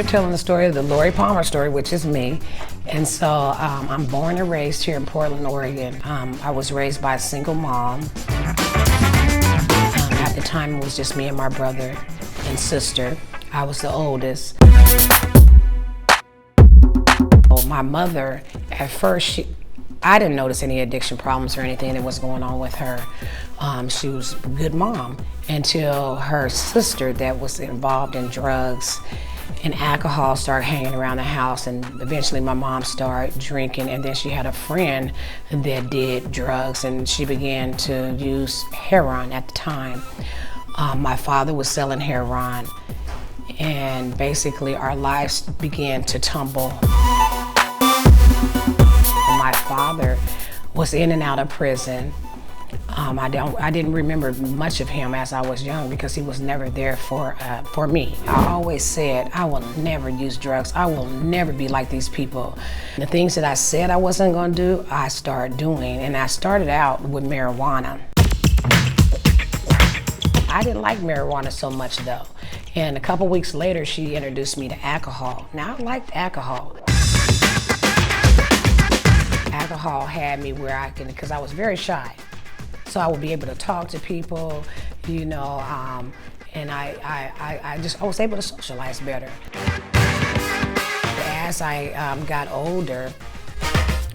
telling the story of the Laurie Palmer story, which is me. And so I'm born and raised here in Portland, Oregon. I was raised by a single mom. At the time, it was just me and my brother and sister. I was the oldest. My mother, at first, I didn't notice any addiction problems or anything that was going on with her. She was a good mom until her sister that was involved in drugs and alcohol started hanging around the house, and eventually my mom started drinking, and then she had a friend that did drugs, and she began to use heroin at the time. My father was selling heroin, and basically our lives began to tumble. My father was in and out of prison. I didn't remember much of him as I was young because he was never there for me. I always said, I will never use drugs. I will never be like these people. The things that I said I wasn't going to do, I started doing. And I started out with marijuana. I didn't like marijuana so much though. And a couple weeks later, she introduced me to alcohol. Now I liked alcohol. Alcohol had me where I can, because I was very shy. So I would be able to talk to people, you know, and I was able to socialize better. As I got older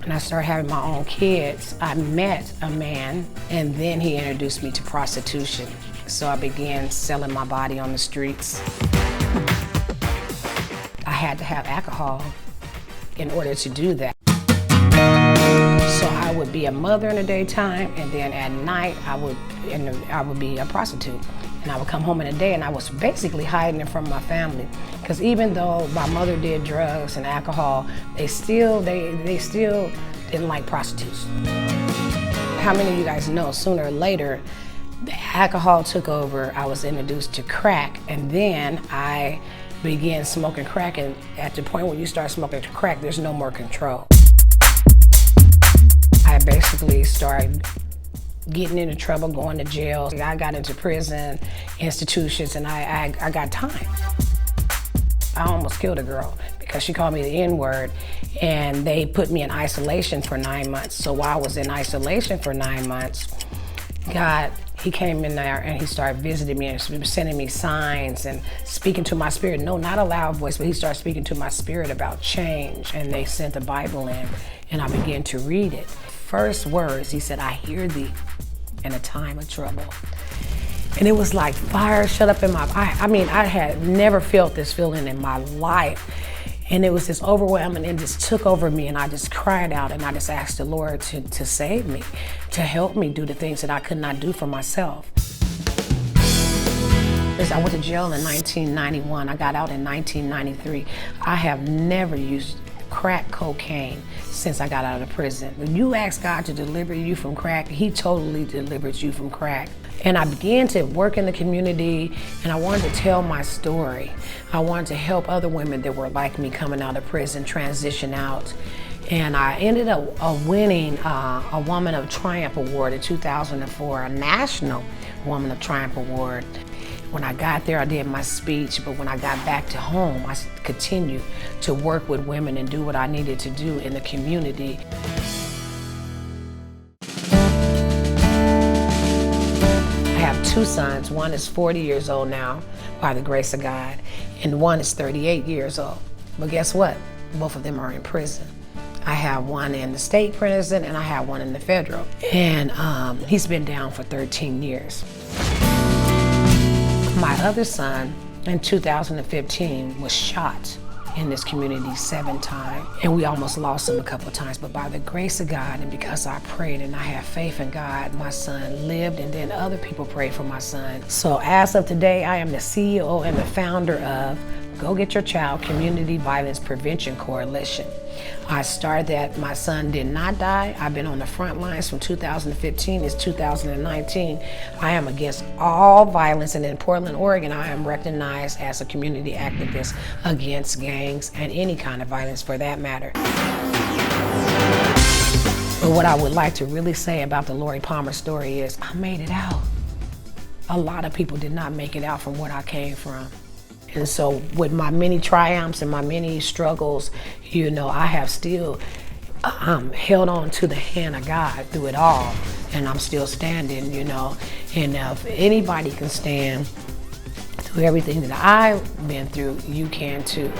and I started having my own kids, I met a man, and then he introduced me to prostitution. So I began selling my body on the streets. I had to have alcohol in order to do that. So I would be a mother in the daytime, and then at night I would be a prostitute. And I would come home in the day, and I was basically hiding it from my family. Because even though my mother did drugs and alcohol, they still didn't like prostitutes. How many of you guys know sooner or later, the alcohol took over, I was introduced to crack, and then I began smoking crack, and at the point when you start smoking crack, there's no more control. I basically started getting into trouble, going to jail. I got into prison, institutions, and I got time. I almost killed a girl because she called me the N-word, and they put me in isolation for 9 months. So while I was in isolation for 9 months, he came in there and he started visiting me and sending me signs and speaking to my spirit. No, not a loud voice, but he started speaking to my spirit about change. And they sent the Bible in, and I began to read it. First words, he said, "I hear thee in a time of trouble." And it was like fire shut up in my, I had never felt this feeling in my life. And it was just overwhelming, and just took over me, and I just cried out, and I just asked the Lord to save me, to help me do the things that I could not do for myself. I went to jail in 1991. I got out in 1993. I have never used crack cocaine since I got out of prison. When you ask God to deliver you from crack, He totally delivers you from crack. And I began to work in the community, and I wanted to tell my story. I wanted to help other women that were like me coming out of prison, transition out. And I ended up winning a Woman of Triumph Award in 2004, a National Woman of Triumph Award. When I got there, I did my speech, but when I got back to home, I continued to work with women and do what I needed to do in the community. I have two sons. One is 40 years old now, by the grace of God, and one is 38 years old. But guess what? Both of them are in prison. I have one in the state prison, and I have one in the federal. And he's been down for 13 years. My other son, in 2015, was shot in this community 7 times. And we almost lost him a couple of times, but by the grace of God, and because I prayed and I have faith in God, my son lived, and then other people prayed for my son. So as of today, I am the CEO and the founder of Go Get Your Child Community Violence Prevention Coalition. I started that. My son did not die. I've been on the front lines from 2015 to 2019. I am against all violence, and in Portland, Oregon, I am recognized as a community activist against gangs and any kind of violence for that matter. But what I would like to really say about the Laurie Palmer story is I made it out. A lot of people did not make it out from what I came from. And so with my many triumphs and my many struggles, you know, I have still held on to the hand of God through it all, and I'm still standing, you know. And if anybody can stand through everything that I've been through, you can too.